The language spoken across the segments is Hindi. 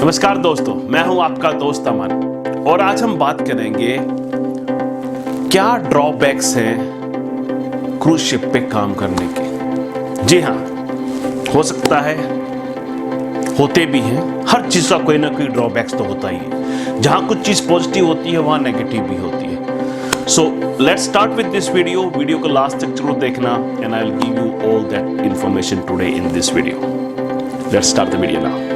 नमस्कार दोस्तों, मैं हूं आपका दोस्त अमन और आज हम बात करेंगे क्या ड्रॉबैक्स हैं क्रूज शिप पे काम करने के। जी हाँ, हो सकता है, होते भी हैं। हर चीज़ का कोई ना कोई ड्रॉबैक्स तो होता ही है। जहाँ कुछ चीज़ पॉजिटिव होती है वहाँ नेगेटिव भी होती है। So let's start with this video को लास्ट तक जरूर देखना and I will give you all that information today in this video. Let's start the video now.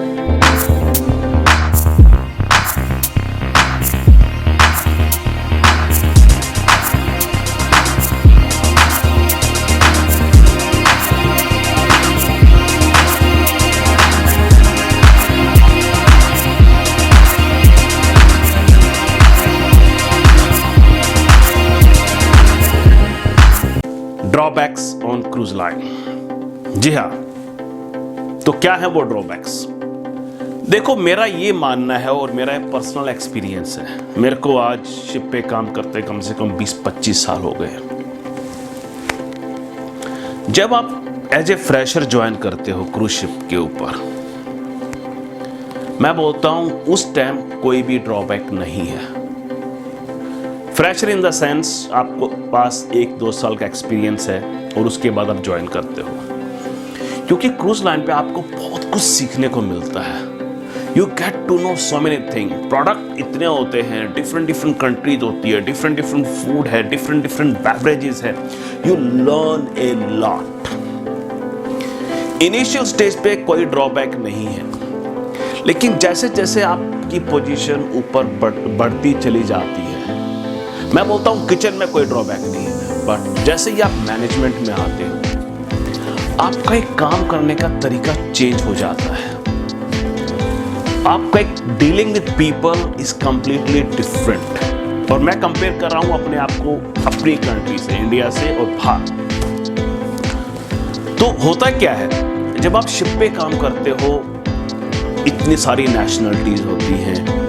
Drawbacks on cruise line. जी हाँ, तो क्या है वो ड्रॉबैक्स? देखो, मेरा ये मानना है और मेरा पर्सनल एक्सपीरियंस है। मेरे को आज शिप पे काम करते कम से कम 20-25 साल हो गए। जब आप एज ए फ्रेशर ज्वाइन करते हो क्रूज शिप के ऊपर, मैं बोलता हूं उस टाइम कोई भी ड्रॉबैक नहीं है। फ्रेशर इन द सेंस आपको पास 1-2 साल का एक्सपीरियंस है और उसके बाद आप ज्वाइन करते हो, क्योंकि क्रूज लाइन पे आपको बहुत कुछ सीखने को मिलता है। You get to know so many thing. Product इतने होते हैं, डिफरेंट कंट्रीज होती है, डिफरेंट फूड है, डिफरेंट बेवरेजेस है। You learn a lot. Initial stage पे कोई ड्रॉबैक नहीं है, लेकिन जैसे जैसे आपकी पोजीशन ऊपर बढ़ती चली जाती है, मैं बोलता हूं किचन में कोई ड्रॉबैक नहीं है, बट जैसे ही आप मैनेजमेंट में आते हो, आपका एक काम करने का तरीका चेंज हो जाता है। आपका एक dealing with people is completely different. और मैं कंपेयर कर रहा हूं अपने आप को अपनी कंट्री से, इंडिया से और बाहर। तो होता क्या है, जब आप शिप पे काम करते हो, इतनी सारी नेशनलिटीज होती हैं,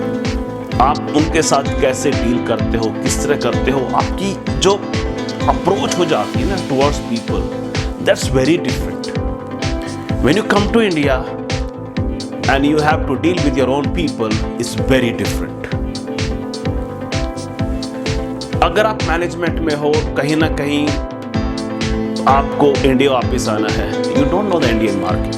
आप उनके साथ कैसे डील करते हो, किस तरह करते हो, आपकी जो अप्रोच हो जाती है ना towards people, that's very different. When you come to India and you have to deal with your own people, it's very different. अगर आप मैनेजमेंट में हो, कहीं ना कहीं आपको इंडिया वापस आना है, you don't know the Indian market,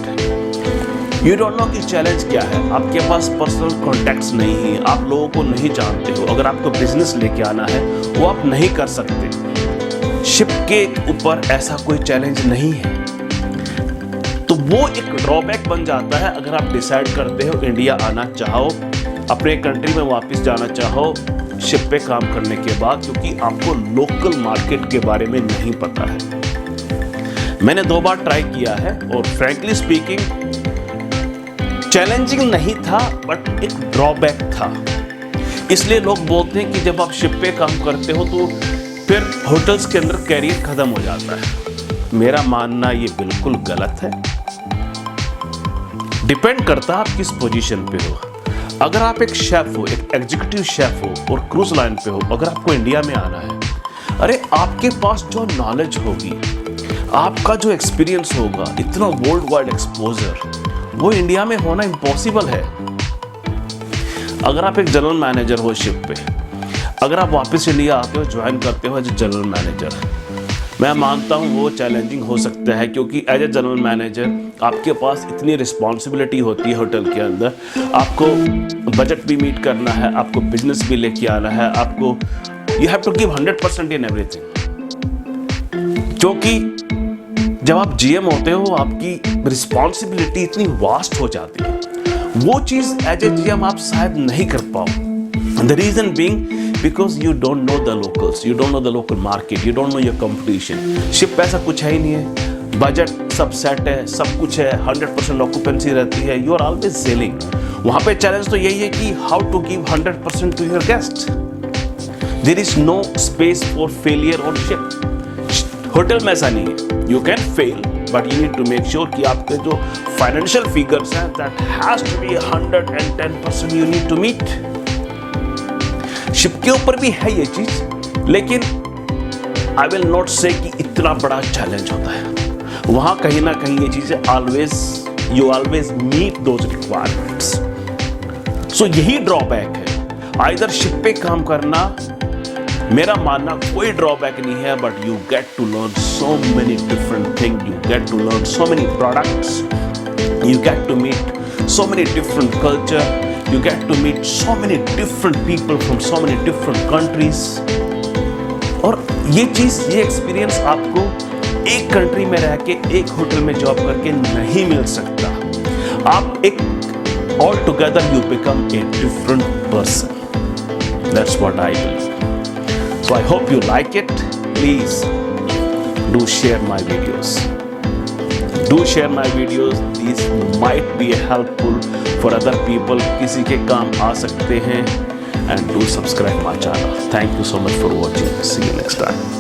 you don't no कि चैलेंज क्या है, आपके पास पर्सनल कॉन्टैक्ट्स नहीं है, आप लोगों को नहीं जानते हो। अगर आपको बिजनेस लेके आना है वो आप नहीं कर सकते। शिप के ऊपर ऐसा कोई चैलेंज नहीं है, तो वो एक ड्रॉबैक बन जाता है। अगर आप डिसाइड करते हो इंडिया आना चाहो, अपने कंट्री में वापस जाना चाहो शिप पे काम करने के बाद, क्योंकि आपको लोकल मार्केट के बारे में नहीं पता है। मैंने 2 बार ट्राई किया है और फ्रैंकली स्पीकिंग चैलेंजिंग नहीं था, बट एक ड्रॉबैक था। इसलिए लोग बोलते हैं कि जब आप शिप पे काम करते हो तो फिर होटल्स के अंदर कैरियर खत्म हो जाता है। मेरा मानना ये बिल्कुल गलत है। डिपेंड करता है आप किस पोजीशन पे हो। अगर आप एक शेफ हो, एक एग्जीक्यूटिव शेफ हो और क्रूज लाइन पे हो, अगर आपको इंडिया में आना है, अरे आपके पास जो नॉलेज होगी, आपका जो एक्सपीरियंस होगा, इतना वर्ल्ड वाइड एक्सपोजर, वो इंडिया में होना इम्पॉसिबल है। अगर आप एक जनरल मैनेजर हो शिप पे, अगर आप वापस इंडिया आते हो, ज्वाइन करते हो एज ए जनरल मैनेजर, मैं मानता हूँ वो चैलेंजिंग हो सकता है, क्योंकि एज ए जनरल मैनेजर आपके पास इतनी रिस्पॉन्सिबिलिटी होती है होटल के अंदर। आपको बजट भी मीट करना है, आपको बिजनेस भी लेके आना है, आपको you have to give 100% in everything. क्योंकि जब आप जीएम होते हो, आपकी रिस्पॉन्सिबिलिटी इतनी वास्ट हो जाती है, वो चीज एज ए जीएम आप शायद नहीं कर पाओ। The reason being because you don't know the locals, you don't know the local market, you don't know your competition. Ship ऐसा कुछ है ही नहीं है, बजट सब सेट है, सब कुछ है, 100% ऑक्यूपेंसी रहती है, यू आर ऑलवेज सेलिंग। वहां पे चैलेंज तो यही है कि how to give 100% to your guest. There is no space for failure on ship. Hotel में ऐसा नहीं है, you can fail, but you need to make sure कि आपके जो financial figures हैं, that has to be 110% you need to meet। Ship के ऊपर भी है ये चीज, लेकिन I will not say कि इतना बड़ा चैलेंज होता है। वहां कहीं ना कहीं ये चीजें you always meet those requirements। सो यही ड्रॉबैक है। आइदर शिप पे काम करना, मेरा मानना कोई ड्रॉबैक नहीं है, but you get to learn so many different thing, you get to learn so many products, you get to meet so many different culture, you get to meet so many different people from so many different countries। और ये चीज़, ये एक्सपीरियंस आपको एक कंट्री में रह के एक होटल में जॉब करके नहीं मिल सकता। आप एक all together you become a different person. That's what I believe. So I hope you like it. Please do share my videos. Do share my videos. These might be helpful for other people. किसी के काम आ सकते हैं। And do subscribe my channel. Thank you so much for watching. See you next time.